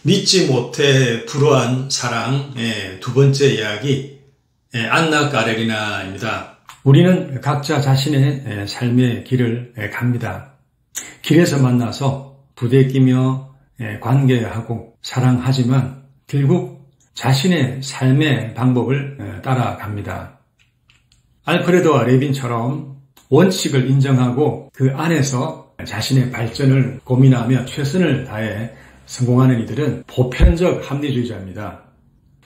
믿지 못해 불효한 사랑의 두 번째 이야기, 안나 까레리나입니다. 우리는 각자 자신의 삶의 길을 갑니다. 길에서 만나서 부대끼며 관계하고 사랑하지만 결국 자신의 삶의 방법을 따라갑니다. 알프레도 레빈처럼 원칙을 인정하고 그 안에서 자신의 발전을 고민하며 최선을 다해 성공하는 이들은 보편적 합리주의자입니다.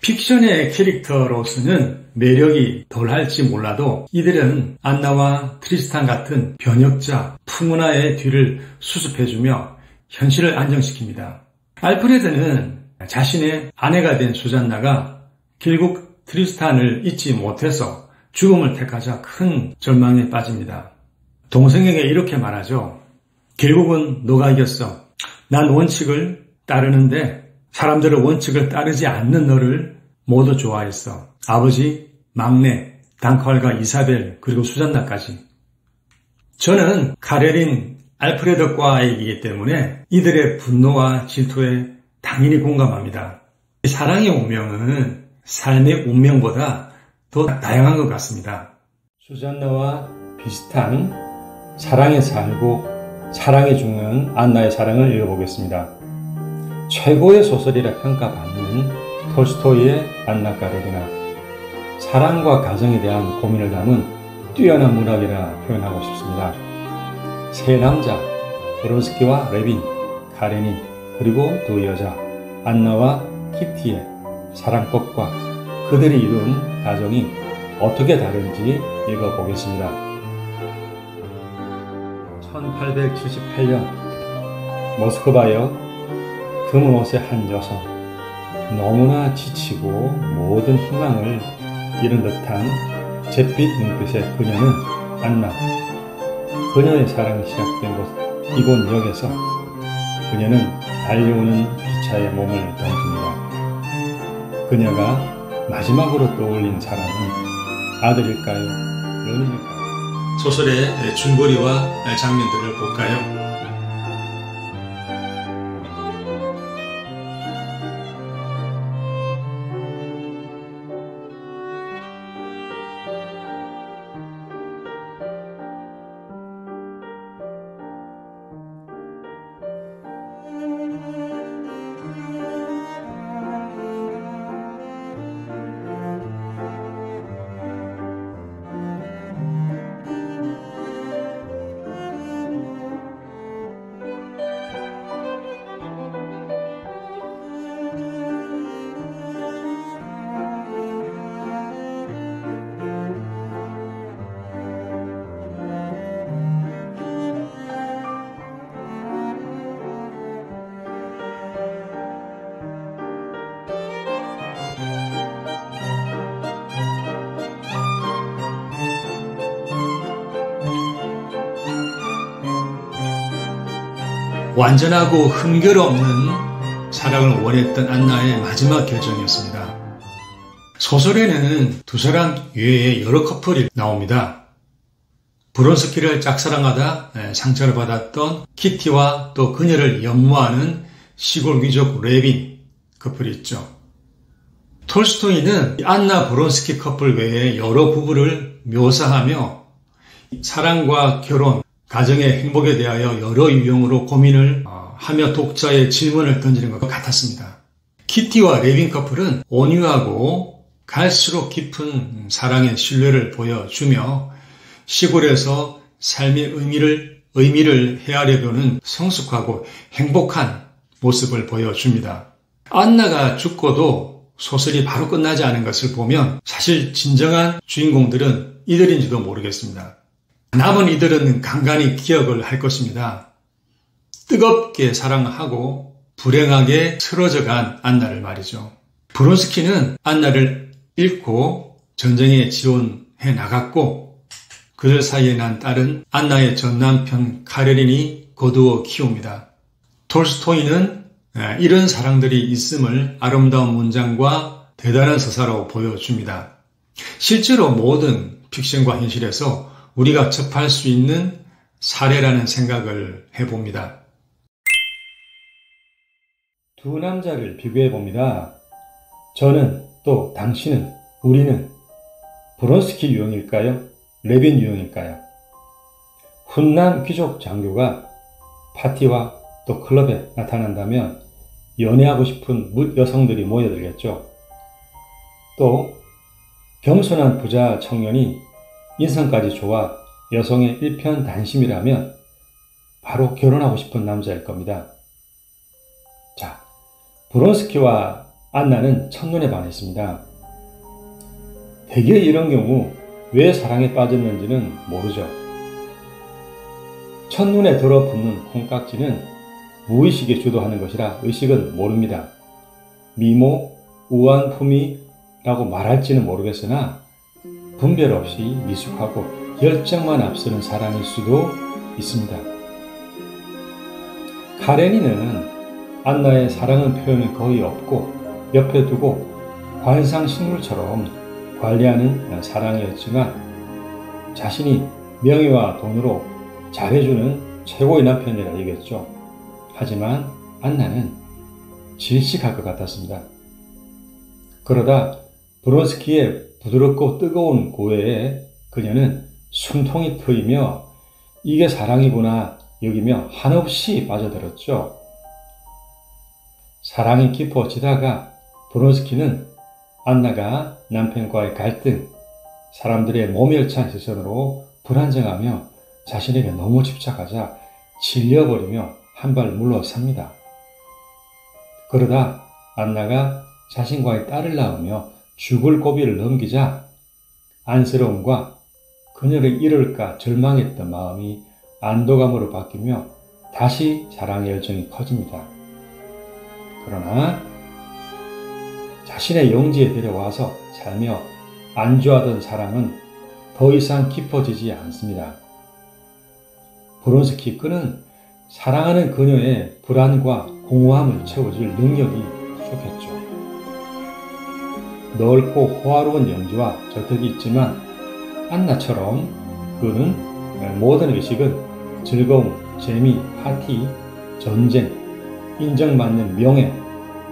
픽션의 캐릭터로서는 매력이 덜할지 몰라도 이들은 안나와 트리스탄 같은 변혁자, 풍운하의 뒤를 수습해주며 현실을 안정시킵니다. 알프레드는 자신의 아내가 된 수잔나가 결국 트리스탄을 잊지 못해서 죽음을 택하자 큰 절망에 빠집니다. 동생에게 이렇게 말하죠. 결국은 너가 이겼어. 난 원칙을 따르는데 사람들은 원칙을 따르지 않는 너를 모두 좋아했어. 아버지, 막내, 단칼과 이사벨, 그리고 수잔나까지. 저는 카레린, 알프레드과이기 때문에 이들의 분노와 질투에 당연히 공감합니다. 사랑의 운명은 삶의 운명보다 더 다양한 것 같습니다. 수잔나와 비슷한 사랑에 살고 사랑에 죽는 안나의 사랑을 읽어보겠습니다. 최고의 소설이라 평가받는 톨스토이의 안나 까레리나. 사랑과 가정에 대한 고민을 담은 뛰어난 문학이라 표현하고 싶습니다. 세 남자, 브론스키와 레빈, 카레닌, 그리고 두 여자, 안나와 키티의 사랑법과 그들이 이룬 가정이 어떻게 다른지 읽어보겠습니다. 1878년 모스크바역 검은 옷의 한 여성, 너무나 지치고 모든 희망을 잃은 듯한 잿빛 눈빛의 그녀는 안나. 그녀의 사랑이 시작된 곳 이곳 역에서 그녀는 달려오는 기차에 몸을 던집니다. 그녀가 마지막으로 떠올린 사람은 아들일까요? 며느리일까요? 소설의 줄거리와 장면들을 볼까요? 완전하고 흠결 없는 사랑을 원했던 안나의 마지막 결정이었습니다. 소설에는 두 사람 외에 여러 커플이 나옵니다. 브론스키를 짝사랑하다 상처를 받았던 키티와 또 그녀를 연모하는 시골 귀족 레빈 커플이 있죠. 톨스토이는 안나 브론스키 커플 외에 여러 부부를 묘사하며 사랑과 결혼, 가정의 행복에 대하여 여러 유형으로 고민을 하며 독자의 질문을 던지는 것 같았습니다. 키티와 레빈 커플은 온유하고 갈수록 깊은 사랑의 신뢰를 보여주며 시골에서 삶의 의미를 헤아려보는 성숙하고 행복한 모습을 보여줍니다. 안나가 죽고도 소설이 바로 끝나지 않은 것을 보면 사실 진정한 주인공들은 이들인지도 모르겠습니다. 남은 이들은 간간히 기억을 할 것입니다. 뜨겁게 사랑하고 불행하게 틀어져간 안나를 말이죠. 브론스키는 안나를 잃고 전쟁에 지원해 나갔고 그들 사이에 난 딸은 안나의 전남편 카레린이 거두어 키웁니다. 톨스토이는 이런 사랑들이 있음을 아름다운 문장과 대단한 서사로 보여줍니다. 실제로 모든 픽션과 현실에서 우리가 접할 수 있는 사례라는 생각을 해봅니다. 두 남자를 비교해 봅니다. 저는 또 당신은, 우리는 브론스키 유형일까요? 레빈 유형일까요? 훈남 귀족 장교가 파티와 또 클럽에 나타난다면 연애하고 싶은 여성들이 모여들겠죠. 또 겸손한 부자 청년이 인성까지 좋아 여성의 일편단심이라면 바로 결혼하고 싶은 남자일 겁니다. 자, 브론스키와 안나는 첫눈에 반했습니다. 대개 이런 경우 왜 사랑에 빠졌는지는 모르죠. 첫눈에 들어붙는 콩깍지는 무의식에 주도하는 것이라 의식은 모릅니다. 미모, 우아한 품위라고 말할지는 모르겠으나 분별 없이 미숙하고 열정만 앞서는 사랑일 수도 있습니다. 카레니는 안나의 사랑은 표현이 거의 없고 옆에 두고 관상식물처럼 관리하는 사랑이었지만 자신이 명예와 돈으로 잘해주는 최고의 남편이라 얘기했죠. 하지만 안나는 질식할 것 같았습니다. 그러다 브론스키의 부드럽고 뜨거운 고해에 그녀는 숨통이 트이며 이게 사랑이구나 여기며 한없이 빠져들었죠. 사랑이 깊어지다가 브론스키는 안나가 남편과의 갈등, 사람들의 모멸찬 시선으로 불안정하며 자신에게 너무 집착하자 질려버리며 한 발 물러섭니다. 그러다 안나가 자신과의 딸을 낳으며 죽을 고비를 넘기자 안쓰러움과 그녀를 잃을까 절망했던 마음이 안도감으로 바뀌며 다시 사랑의 열정이 커집니다. 그러나 자신의 영지에 데려와서 살며 안주하던 사랑은 더 이상 깊어지지 않습니다. 브론스키 끈은 사랑하는 그녀의 불안과 공허함을 채워줄 능력이 부족했죠. 넓고 호화로운 영지와 저택이 있지만 안나처럼 그는 모든 의식은 즐거움, 재미, 파티, 전쟁, 인정받는 명예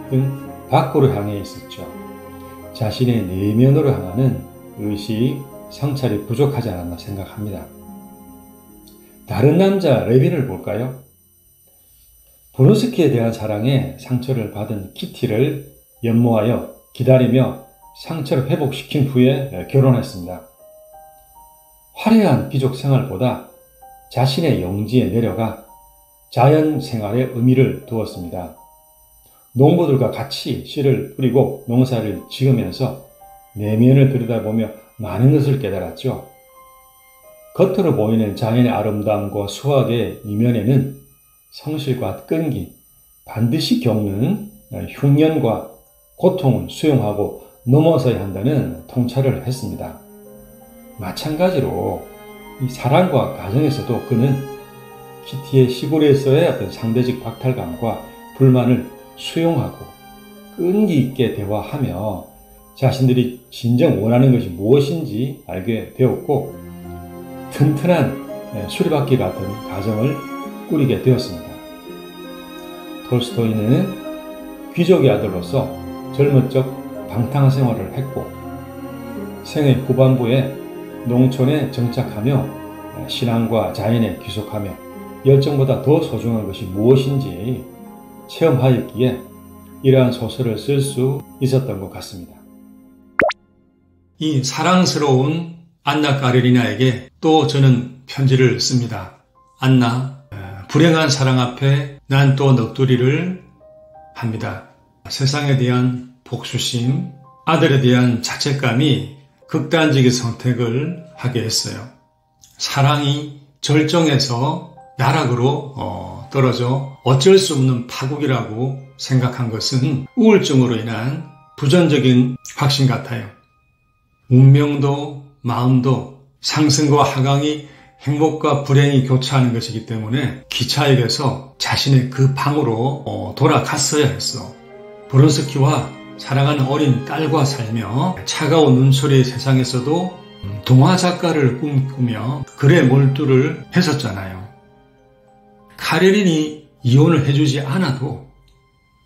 등 밖으로 향해 있었죠. 자신의 내면으로 향하는 의식, 성찰이 부족하지 않았나 생각합니다. 다른 남자 레빈을 볼까요? 브론스키에 대한 사랑에 상처를 받은 키티를 연모하여 기다리며 상처를 회복시킨 후에 결혼했습니다. 화려한 귀족 생활보다 자신의 영지에 내려가 자연 생활에 의미를 두었습니다. 농부들과 같이 씨를 뿌리고 농사를 지으면서 내면을 들여다보며 많은 것을 깨달았죠. 겉으로 보이는 자연의 아름다움과 수확의 이면에는 성실과 끈기, 반드시 겪는 흉년과 고통을 수용하고 넘어서야 한다는 통찰을 했습니다. 마찬가지로 이 사랑과 가정에서도 그는 키티의 시골에서의 어떤 상대적 박탈감과 불만을 수용하고 끈기 있게 대화하며 자신들이 진정 원하는 것이 무엇인지 알게 되었고 튼튼한 수리바퀴 같은 가정을 꾸리게 되었습니다. 톨스토이는 귀족의 아들로서 젊은 적 방탕한 생활을 했고 생애 후반부에 농촌에 정착하며 신앙과 자연에 귀속하며 열정보다 더 소중한 것이 무엇인지 체험하였기에 이러한 소설을 쓸 수 있었던 것 같습니다. 이 사랑스러운 안나 까레리나에게 또 저는 편지를 씁니다. 안나, 불행한 사랑 앞에 난 또 넋두리를 합니다. 세상에 대한 복수심, 아들에 대한 자책감이 극단적인 선택을 하게 했어요. 사랑이 절정에서 나락으로 떨어져 어쩔 수 없는 파국이라고 생각한 것은 우울증으로 인한 부정적인 확신 같아요. 운명도 마음도 상승과 하강이 행복과 불행이 교차하는 것이기 때문에 기차역에서 자신의 그 방으로 돌아갔어야 했어. 브론스키와 사랑하는 어린 딸과 살며 차가운 눈초리의 세상에서도 동화 작가를 꿈꾸며 글에 몰두를 했었잖아요. 카레린이 이혼을 해주지 않아도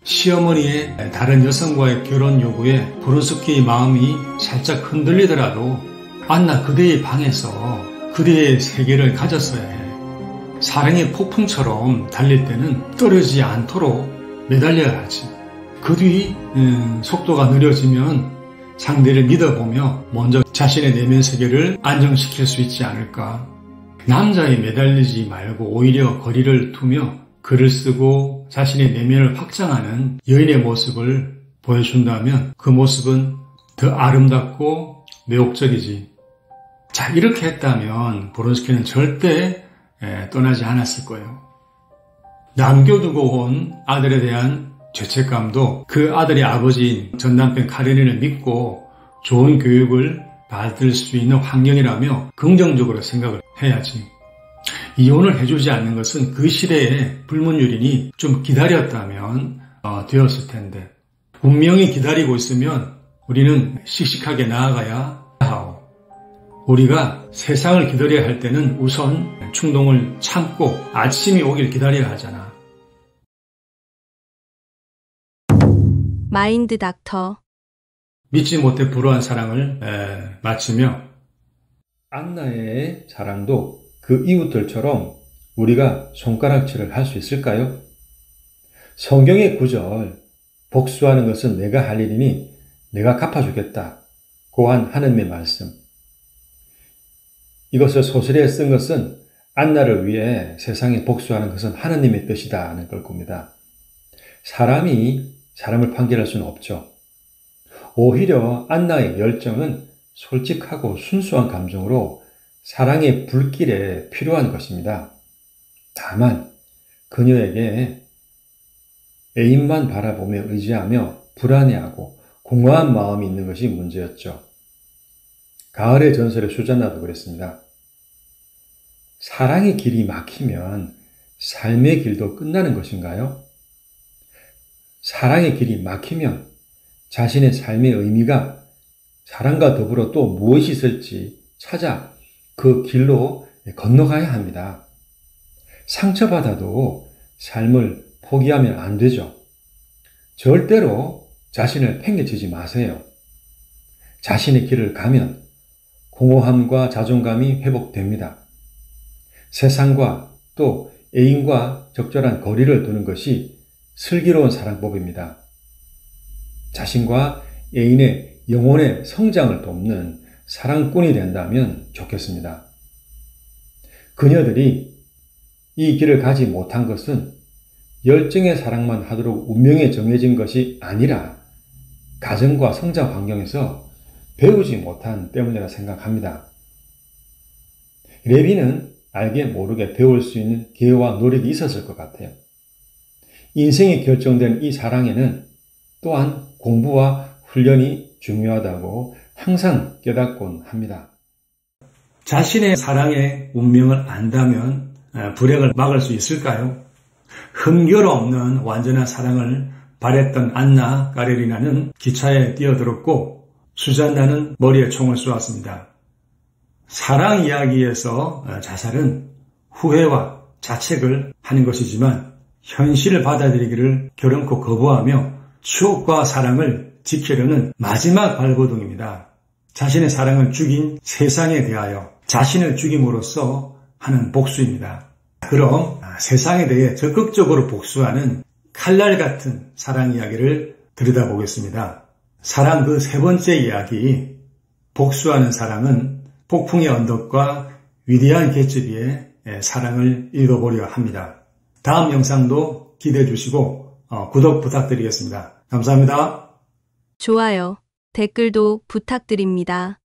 시어머니의 다른 여성과의 결혼 요구에 브론스키의 마음이 살짝 흔들리더라도 안나 그대의 방에서 그대의 세계를 가졌어야 해. 사랑의 폭풍처럼 달릴 때는 떨어지지 않도록 매달려야 하지. 그 뒤 속도가 느려지면 상대를 믿어보며 먼저 자신의 내면 세계를 안정시킬 수 있지 않을까. 남자에 매달리지 말고 오히려 거리를 두며 글을 쓰고 자신의 내면을 확장하는 여인의 모습을 보여준다면 그 모습은 더 아름답고 매혹적이지. 자, 이렇게 했다면 브론스키는 절대 떠나지 않았을 거예요. 남겨두고 온 아들에 대한 죄책감도 그 아들의 아버지인 전남편 카레닌을 믿고 좋은 교육을 받을 수 있는 환경이라며 긍정적으로 생각을 해야지. 이혼을 해주지 않는 것은 그 시대의 불문율이니 좀 기다렸다면 되었을 텐데, 운명이 기다리고 있으면 우리는 씩씩하게 나아가야 하오. 우리가 세상을 기다려야 할 때는 우선 충동을 참고 아침이 오길 기다려야 하잖아. 마인드 닥터. 믿지 못해 불어한 사랑을 마치며, 안나의 사랑도 그 이웃들처럼 우리가 손가락질을 할 수 있을까요? 성경의 구절, 복수하는 것은 내가 할 일이니 내가 갚아주겠다 고한 하느님의 말씀. 이것을 소설에 쓴 것은 안나를 위해 세상에 복수하는 것은 하느님의 뜻이다 하는 걸 겁니다. 사람이 사람을 판결할 수는 없죠. 오히려 안나의 열정은 솔직하고 순수한 감정으로 사랑의 불길에 필요한 것입니다. 다만 그녀에게 애인만 바라보며 의지하며 불안해하고 공허한 마음이 있는 것이 문제였죠. 가을의 전설의 수잔나도 그랬습니다. 사랑의 길이 막히면 삶의 길도 끝나는 것인가요? 사랑의 길이 막히면 자신의 삶의 의미가 사랑과 더불어 또 무엇이 있을지 찾아 그 길로 건너가야 합니다. 상처받아도 삶을 포기하면 안 되죠. 절대로 자신을 팽개치지 마세요. 자신의 길을 가면 공허함과 자존감이 회복됩니다. 세상과 또 애인과 적절한 거리를 두는 것이 슬기로운 사랑법입니다. 자신과 애인의 영혼의 성장을 돕는 사랑꾼이 된다면 좋겠습니다. 그녀들이 이 길을 가지 못한 것은 열정의 사랑만 하도록 운명에 정해진 것이 아니라 가정과 성장 환경에서 배우지 못한 때문이라 생각합니다. 레비는 알게 모르게 배울 수 있는 기회와 노력이 있었을 것 같아요. 인생이 결정된 이 사랑에는 또한 공부와 훈련이 중요하다고 항상 깨닫곤 합니다. 자신의 사랑의 운명을 안다면 불행을 막을 수 있을까요? 흠결 없는 완전한 사랑을 바랬던 안나 까레리나는 기차에 뛰어들었고 수잔나는 머리에 총을 쏘았습니다. 사랑 이야기에서 자살은 후회와 자책을 하는 것이지만 현실을 받아들이기를 결연코 거부하며 추억과 사랑을 지키려는 마지막 발버둥입니다. 자신의 사랑을 죽인 세상에 대하여 자신을 죽임으로써 하는 복수입니다. 그럼 세상에 대해 적극적으로 복수하는 칼날 같은 사랑 이야기를 들여다보겠습니다. 사랑 그 세 번째 이야기, 복수하는 사랑은 폭풍의 언덕과 위대한 개츠비의 사랑을 읽어보려 합니다. 다음 영상도 기대해 주시고 구독 부탁드리겠습니다. 감사합니다. 좋아요, 댓글도 부탁드립니다.